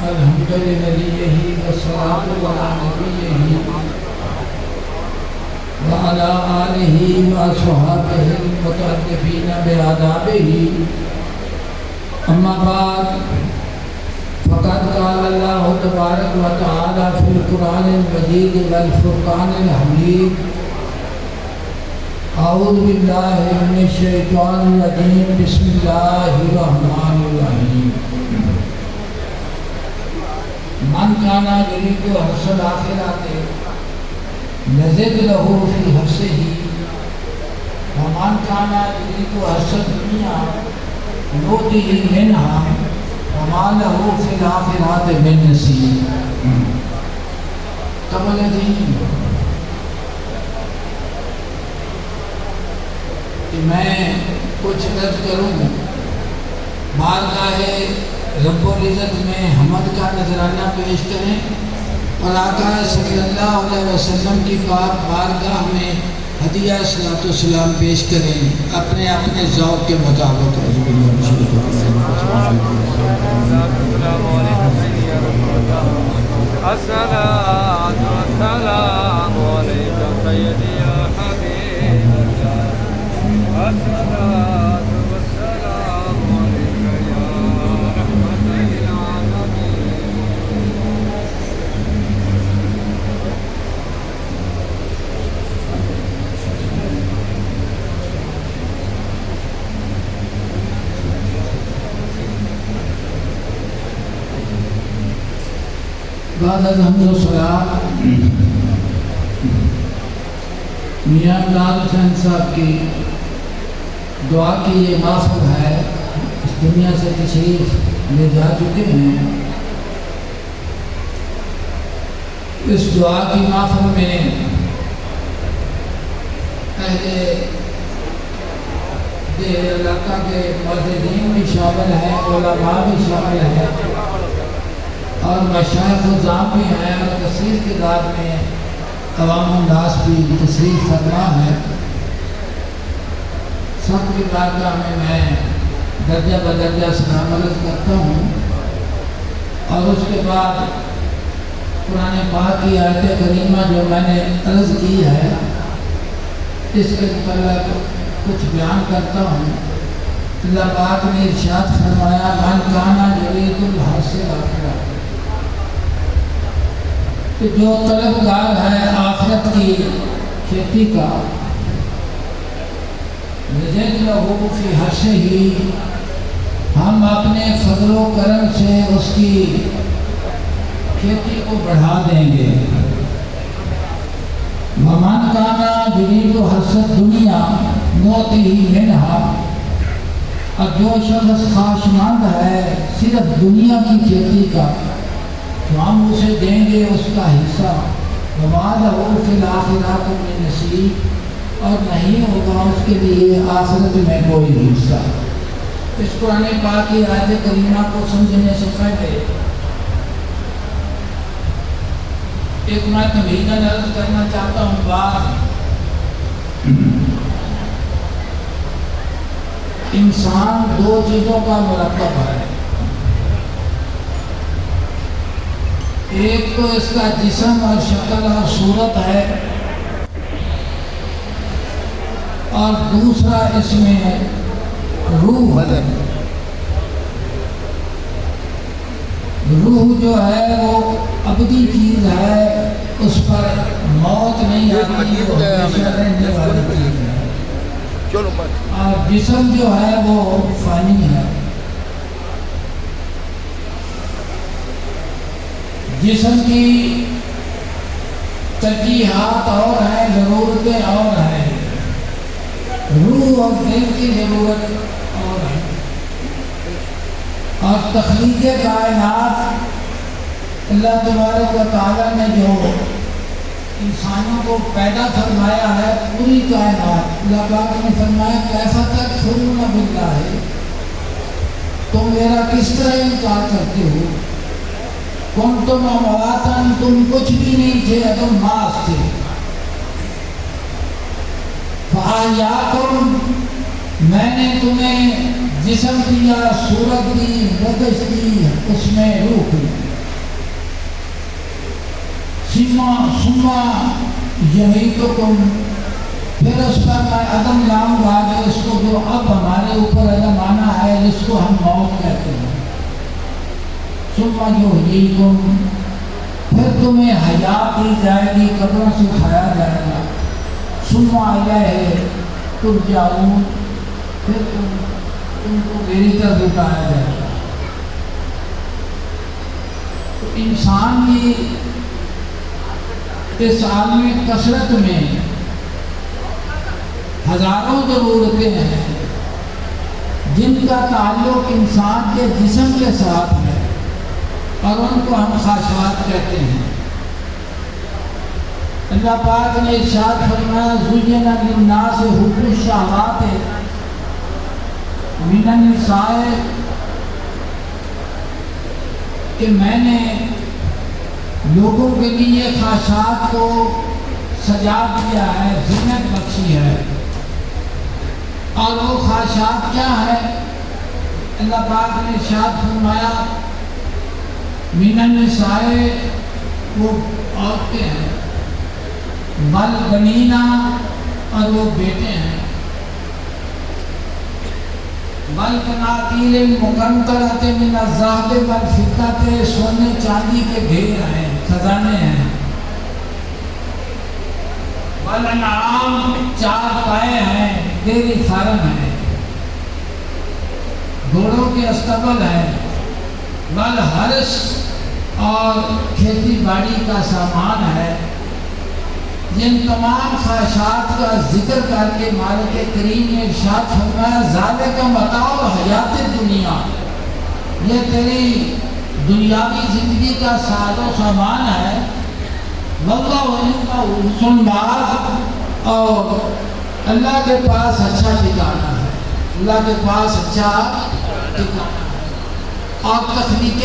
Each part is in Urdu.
الحمد لله والصلاة على نبيه وعلى آله وصحبه المتأدبين بآدابه. أما بعد فقد قال الله تبارك وتعالى في القرآن المجيد والفرقان الحميد: أعوذ بالله من الشيطان الرجيم بسم الله الرحمن الرحيم. من كان يريد حرث الآخرة نزد له في حرثه ومن كان يريد حرث الدنيا نؤته منها وما له في الآخرة من نصيب. قبل دین کہ میں کچھ عرض کروں، بارگاہ رب العزت میں حمد کا نذرانہ پیش کریں اور آقا صلی اللہ علیہ وسلم کی پاک بارگاہ میں ہدیہ صلاۃ و سلام پیش کریں اپنے اپنے ذوق کے مطابق. الصلاۃ والسلام علیک سیدی یا حبیب اللہ. الصلاۃ والسلام علیک یا رحمت للعالمین. بعد از حمد و ثنا میاں ناز حسین صاحب کی دعا کی یہ محفل ہے. اس دنیا سے تشریف لے جا چکے ہیں. اس دعا کی محفل میں اہل دیر علاقہ کے معززین بھی شامل ہیں، علماء بھی شامل ہیں اور مشائخ الزام بھی ہیں اور کثیر تعداد میں عوام الناس بھی تشریف فرما ہے. سب کی بارگاہ میں درجہ بدرجہ سلام عرض کرتا ہوں اور اس کے بعد قرآن پاک کی آیت کریمہ جو میں نے عرض کی ہے اس کے متعلق کچھ بیان کرتا ہوں. اللہ پاک نے ارشاد فرمایا: من کان یرید الحرث الآخرہ، کہ جو طلبگار ہے آخرت کی کھیتی کا، نزد لہ فی حرثہ، ہم اپنے فضل و کرم سے اس کی کھیتی کو بڑھا دیں گے. ومن کان یرید حرث الدنیا نؤتہ منہا، اور جو شخص خواہشمند ہے صرف دنیا کی کھیتی کا تو ہم اسے دیں گے اس کا حصہ. وما لہ فی الآخرۃ من نصیب، اور نہیں ہوگا اس کے لیے آخرت میں کوئی حصہ. اس قرآن پاک کی آیت کریمہ کو سمجھنے سے پہلے ایک میں تمہیداً عرض کرنا چاہتا ہوں. بات انسان دو چیزوں کا مرکب ہے. ایک تو اس کا جسم اور شکل اور صورت ہے، اور دوسرا اس میں روح ہے. روح جو ہے وہ ابدی چیز ہے، اس پر موت نہیں آتی، وہ ہمیشہ رہنے والی چیز ہے. اور جسم جو ہے وہ فانی ہے. جسم کی ترجیحات اور ہیں، ضرورتیں اور ہیں. روح اور دل کی ضرورت اور ہے. اور تخلیق کائنات اللہ تبارک و تعالیٰ نے جو انسانوں کو پیدا فرمایا ہے، پوری کائنات، اللہ پاک نے فرمایا کیسا تکفرون باللہ، تم میرا کس طرح انکار کرتے ہو. کنتم امواتا، تم کچھ بھی نہیں تھے، تم ماس تھے. فَأَحْيَاكُمْ، میں نے تمہیں جسم دیا، صورت دی، بدش دی، اس میں روح دی. ثم یمیتکم، پھر اس پر میں عدم لاؤں گا جو اس کو جو اب ہمارے اوپر عدم آنا ہے جس کو ہم موت کہتے ہیں. ثم یحییکم، پھر تمہیں حیات دی جائے گی، قبروں سے اٹھایا جائے گا. ثم الیہ ترجعون، پھر تم کو میری طرف اٹھایا جائے گا. تو انسان کی اس عالمی کثرت میں ہزاروں ضرورتیں ہیں جن کا تعلق انسان کے جسم کے ساتھ ہے اور ان کو ہم خواہشات کہتے ہیں. اللہ پاک نے ارشاد فرمایا زُيِّنَ لِلنَّاسِ حُبُّ الشَّهَوَاتِ مِنَ النِّسَاءِ، کہ میں نے لوگوں کے لیے خواہشات کو سجا دیا ہے، زینت بخشی ہے. اور وہ خواہشات کیا ہے؟ اللہ پاک نے ارشاد فرمایا من النساء، وہ عورتیں ہیں، والبنینا، اور وہ بیٹے ہیں، والقناطیر المقنطرۃ من الذھب والفضۃ، سونے چاندی کے ڈھیر ہیں، خزانے ہیں. والانعام، چار پائے ہیں، ڈیری فارم ہے، گھوڑوں کے استبل ہیں. والحرث، اور کھیتی باڑی کا سامان ہے. جن تمام خواہشات کا ذکر کر کے مالک کریم نے ارشاد فرمایا ذالک متاع الحیات الدنیا، یہ تیری دنیاوی زندگی کا ساز و سامان ہے. واللہ عنده حسن المآب، اور اللہ کے پاس اچھا ٹھکانہ ہے، اللہ کے پاس اچھا ٹھکانہ ہے. اور تخلیق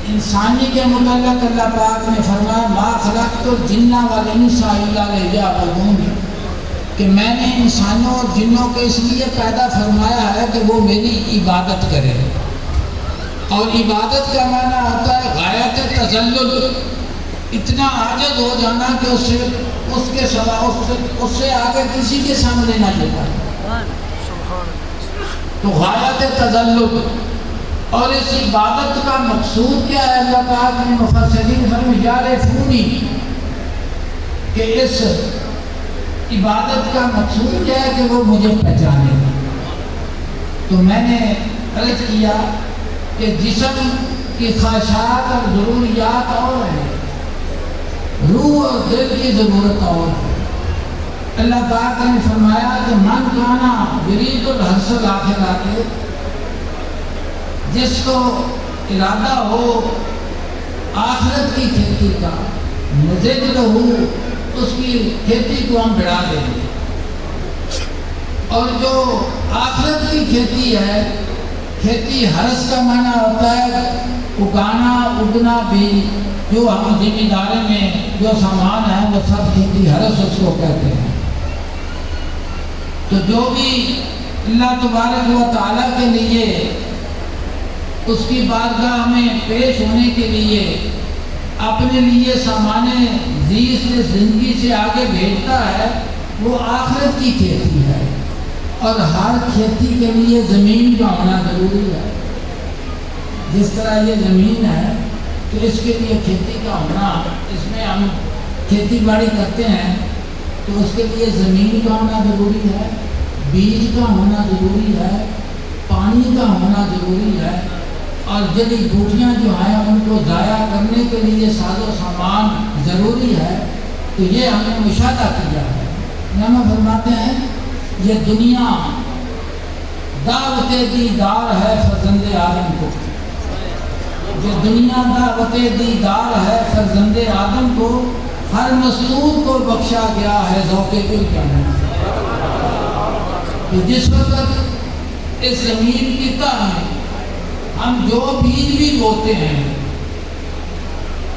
انسانی کے متعلق اللہ پاک نے فرمایا ما خلقت الجن والانس الا لیعبدون، کہ میں نے انسانوں اور جنوں کو اس لیے پیدا فرمایا ہے کہ وہ میری عبادت کرے. اور عبادت کا معنی ہوتا ہے غایت تذلل، اتنا عاجز ہو جانا کہ اس کے سوا اس سے آگے کسی کے سامنے نہ جھکا. تو غایت تذلل. اور اس عبادت کا مقصود کیا ہے؟ اللہ پاک نے مفسرین فرمایا یعرفونی، کہ اس عبادت کا مقصود کیا ہے کہ وہ مجھے پہچانے. تو میں نے عرض کیا کہ جسم کی خواہشات اور ضروریات اور ہیں، روح اور دل کی ضرورت اور ہے. اللہ پاک نے فرمایا کہ من کانا یرید الحرث الآخرۃ، جس کو ارادہ ہو آخرت کی کھیتی کا، نزد لہو، اس کی کھیتی کو ہم بڑھا دیں گے. اور جو آخرت کی کھیتی ہے، کھیتی حرث کا معنی ہوتا ہے اگانا، اگنا بھی، جو ہم ذمہ داری میں جو سامان ہے وہ سب کھیتی حرث اس کو کہتے ہیں. تو جو بھی اللہ تبارک و تعالیٰ کے لیے اس کی بارگاہ میں پیش ہونے کے لیے اپنے لیے سامان زیست زندگی سے آگے بھیجتا ہے، وہ آخرت کی کھیتی ہے. اور ہر کھیتی کے لیے زمین کا ہونا ضروری ہے. جس طرح یہ زمین ہے تو اس کے لیے کھیتی کا ہونا، اس میں ہم کھیتی باڑی کرتے ہیں تو اس کے لیے زمین کا ہونا ضروری ہے، بیج کا ہونا ضروری ہے، پانی کا ہونا ضروری ہے. اور جڑی بوٹیاں جو ہیں ان کو ضائع کرنے کے لیے ساز و سامان ضروری ہے. تو یہ ہم نے مشاہدہ کیا ہے. علامہ فرماتے ہیں یہ دنیا دعوت دیدار ہے فرزند آدم کو، یہ دنیا دعوت دیدار ہے فرزند آدم کو، ہر مستور کو بخشا گیا ہے ذوق کل جانا. کہ جس وقت اس زمین کی تہ میں ہم جو بیج بھی بوتے ہیں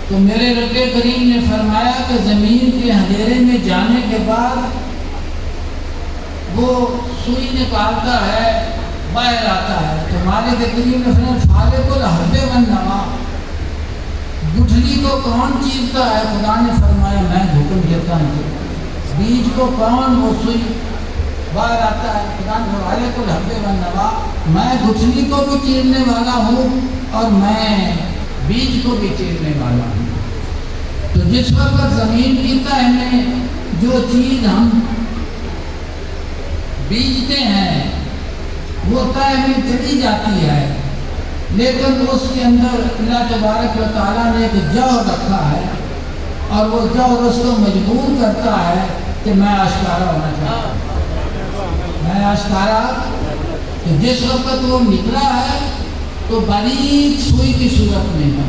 تو میرے رب کریم نے فرمایا کہ زمین کے اندھیرے میں جانے کے بعد وہ سوئی نکالتا ہے باہر آتا ہے، تو مالک کریم نے فرمایا فالق الحب والنوا، گٹھلی کو کون چیرتا ہے؟ خدا نے فرمایا میں حکم دیتا ہوں، بیج کو کون، وہ سوئی باہر آتا ہے، خدا نے فالق الحب والنوا، میں گٹھلی کو بھی چیرنے والا ہوں اور میں بیج کو بھی چیرنے والا ہوں۔ تو جس وقت زمین کی تہ میں جو چیز ہم بیجتے ہیں وہ تہ میں چلی جاتی ہے، لیکن اس کے اندر اللہ تبارک و تعالیٰ نے ایک جوہر رکھا ہے اور وہ جوہر اس کو مجبور کرتا ہے کہ میں آشکارا ہونا چاہتا ہوں، میں آشکارا۔ تو جس وقت وہ نکلا ہے تو باریک سوئی کی صورت میں ہے،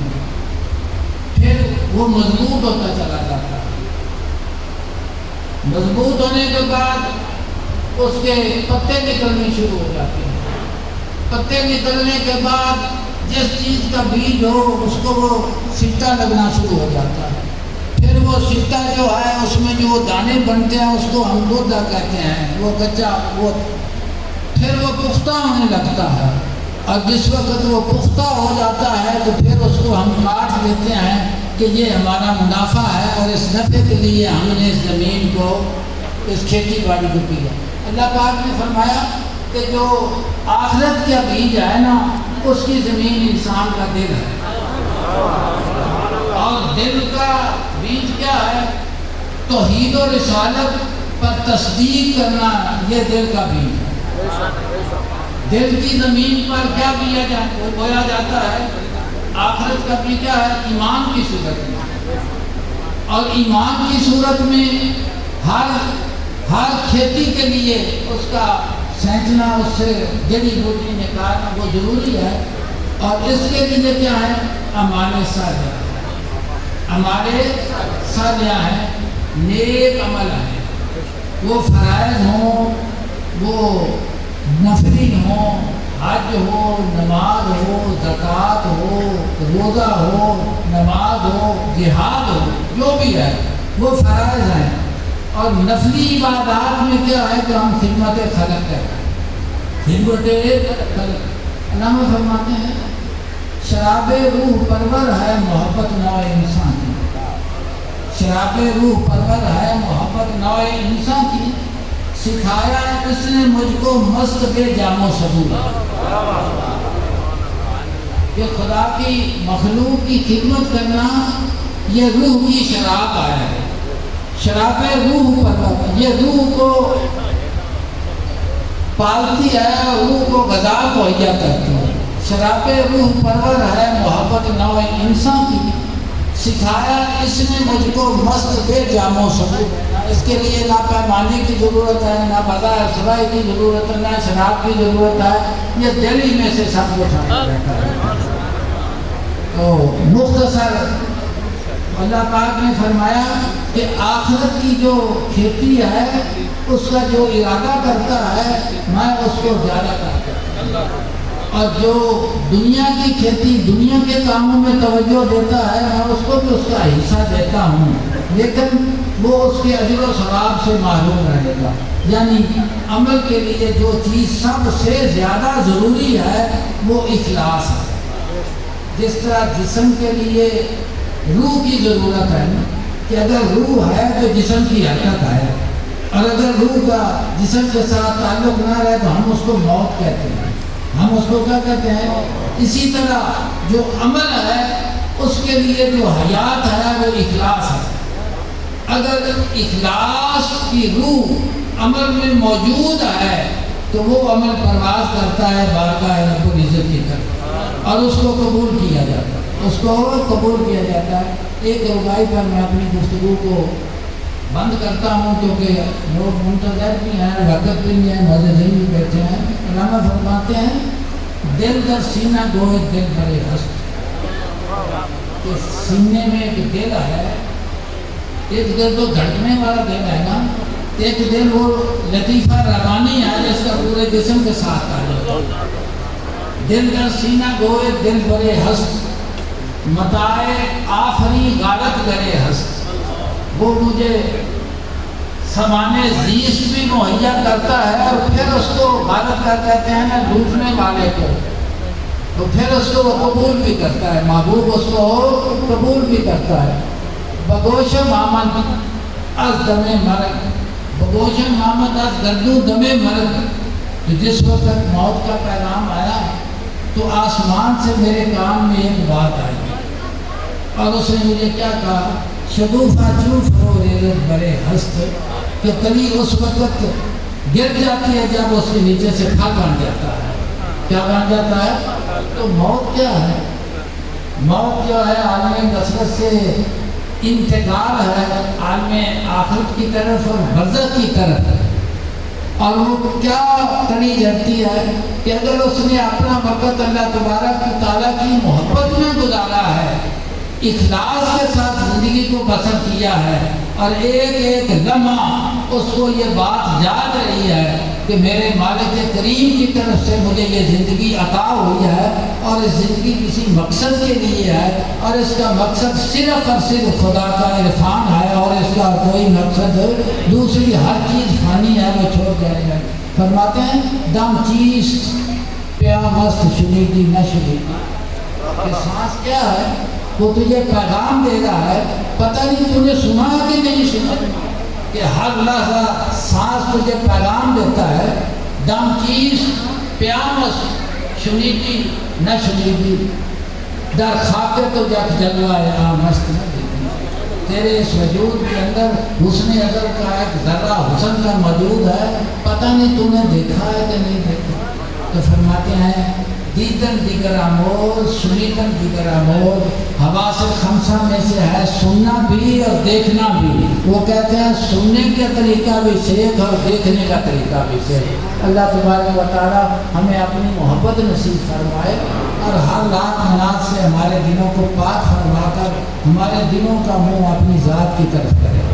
پھر وہ مضبوط ہوتا چلا جاتا ہے، مضبوط ہونے کے بعد اس کے پتے نکلنے شروع ہو جاتے ہیں، پتے نکلنے کے بعد جس چیز کا بیج ہو اس کو وہ سٹا لگنا شروع ہو جاتا ہے، پھر وہ سٹا جو ہے اس میں جو دانے بنتے ہیں اس کو ہم گودا کہتے ہیں، وہ کچا، وہ پھر وہ پختہ ہونے لگتا ہے، اور جس وقت وہ پختہ ہو جاتا ہے تو پھر اس کو ہم کاٹ دیتے ہیں کہ یہ ہمارا منافع ہے اور اس نفع کے لیے ہم نے اس زمین کو، اس کھیتی باڑی کو کیا۔ اللہ پاک نے فرمایا کہ جو آخرت کا بیج ہے نا اس کی زمین انسان کا دل ہے، اور دل کا بیج کیا ہے؟ توحید و رسالت پر تصدیق کرنا، یہ دل کا بیج ہے۔ دل کی زمین پر کیا بویا جاتا ہے؟ آخرت کا بیج کیا ہے؟ ایمان کی صورت میں، اور ایمان کی صورت میں ہر کھیتی کے لیے اس کا سینچنا، اس سے جڑی بوٹی نکالنا وہ ضروری ہے، اور اس کے لیے کیا ہے؟ ہمارے صالحہ ہیں، نیک عمل ہیں، وہ فرائض ہوں، وہ نفلی ہوں، حج ہو، نماز ہو، زکوٰۃ ہو، روزہ ہو، نماز ہو، جہاد ہو، جو بھی ہے وہ فرائض ہیں۔ اور نفلی عبادات میں کیا ہے کہ ہم خدمت خلق کرتے ہیں، خدمت خلق۔ علامہ فرماتے ہیں شراب روح پرور ہے محبت نوع انسان کی، شراب روح پرور ہے محبت نوع انسان کی، سکھایا اس نے مجھ کو مست بے جام و سبور، کہ خدا کی مخلوق کی خدمت کرنا یہ روح کی شراب ہے، شراب روح پرور، یہ روح کو پالتی ہے، روح کو غذا مہیا کرتی ہے۔ شراب روح پرور ہے محبت نوع انسان کی، سکھایا اس نے مجھ کو مست بے جام و سبور، اس کے لیے نہ پیمانے کی ضرورت ہے، نہ بازار سرائی کی ضرورت ہے، نہ شراب کی ضرورت ہے، یہ دل ہی میں سے سب کچھ رہتا ہے۔ تو مختصر اللہ پاک نے فرمایا کہ آخرت کی جو کھیتی ہے اس کا جو ارادہ کرتا ہے میں اس کو زیادہ کرتا ہوں، اور جو دنیا کی کھیتی، دنیا کے کاموں میں توجہ دیتا ہے میں اس کو بھی اس کا حصہ دیتا ہوں، لیکن وہ اس کے اجر و ثواب سے محروم رہے گا۔ یعنی عمل کے لیے جو چیز سب سے زیادہ ضروری ہے وہ اخلاص ہے۔ جس طرح جسم کے لیے روح کی ضرورت ہے کہ اگر روح ہے تو جسم کی حرکت ہے، اور اگر روح کا جسم کے ساتھ تعلق نہ رہے تو ہم اس کو موت کہتے ہیں، ہم اس کو کیا کہتے ہیں؟ اسی طرح جو عمل ہے اس کے لیے جو حیات ہے وہ اخلاص ہے۔ اگر اخلاص کی روح عمل میں موجود ہے تو وہ عمل پرواز کرتا ہے بارگاہ رب العزت کی طرف، اور اس کو قبول کیا جاتا ہے، اس کو قبول کیا جاتا ہے۔ ایک ربائی پر میں اپنی گفتگو کو بند کرتا ہوں کیونکہ لوگ منتظر بھی ہیں، وقت بھی نہیں ہے، معززین بھی بیٹھے ہیں۔ علامہ فرماتے ہیں دل در سینہ گوئے دل بڑے ہست، کہ سینے میں ایک دل ہے، ایک دل تو دھڑکنے والا دل ہے نا، ایک دل وہ لطیفہ روانی ہے جس کا پورے جسم کے ساتھ تعلق ہے۔ دل در سینہ گوئے دل بڑے ہست، متائے آفری غارت گرے ہست، وہ مجھے سامان زیست بھی مہیا کرتا ہے اور پھر اس کو غلط کر کہتے ہیں نا لوٹنے والے کو، تو پھر اس کو وہ قبول بھی کرتا ہے، محبوب اس کو قبول بھی کرتا ہے۔ بگوش محمد از دم مرگ، بگوش محمد از گردو دم مرگ، تو جس وقت موت کا پیغام آیا تو آسمان سے میرے کان میں ایک بات آئی اور اس نے مجھے کیا کہا، شگوفہ چون فرو ریزت برے ہست، کہ کلی اس وقت گر جاتی ہے جب اس کے نیچے سے پھل بن جاتا ہے۔ کیا بن جاتا ہے؟ تو موت کیا ہے؟ موت جو ہے عالم کثرت سے انتقال ہے، عالم آخرت کی طرف اور برزخ کی طرف، اور وہ کیا کڑی جاتی ہے کہ اگر اس نے اپنا وقت اللہ تبارک تعالیٰ کی محبت میں گزارا ہے، اخلاص کے ساتھ زندگی کو بسر کیا ہے، اور ایک ایک لمحہ اس کو یہ بات یاد رہی ہے کہ میرے مالک کریم کی طرف سے مجھے یہ زندگی عطا ہوئی ہے اور اس زندگی کسی مقصد کے لیے ہے، اور اس کا مقصد صرف اور صرف خدا کا عرفان ہے، اور اس کا کوئی مقصد دوسری ہر چیز فانی ہے، وہ چھوڑ جائے گا۔ فرماتے ہیں دم چیز پیا مست شنیدی نہ شنیدی، کہ سانس کیا ہے؟ وہ تجھے پیغام دے رہا ہے، پتہ نہیں تو نے سنا کہ نہیں سنا، کہ ہر لحظہ سانس تجھے پیغام دیتا ہے۔ دم چیز پیامس شنیدی نہ شنیدی، در خاکے تو جگ جلوہ مست نہ دیتی، تیرے اس وجود کے اندر حسن ازل کا ایک ذرہ حسن کا موجود ہے، پتہ نہیں تو نے دیکھا ہے کہ نہیں دیکھا۔ تو فرماتے ہیں دیدن دیگر آموز سنیدن دیگر آموز، حواس خمسہ میں سے ہے سننا بھی اور دیکھنا بھی۔ وہ کہتے ہیں سننے کا طریقہ بھی سیکھ اور دیکھنے کا طریقہ بھی سیکھ۔ اللہ تبارک و تعالی ہمیں اپنی محبت نصیب فرمائے اور ہر لاکھ مناظ سے ہمارے دلوں کو پاک فرما کر ہمارے دلوں کا منہ اپنی ذات کی طرف کرے۔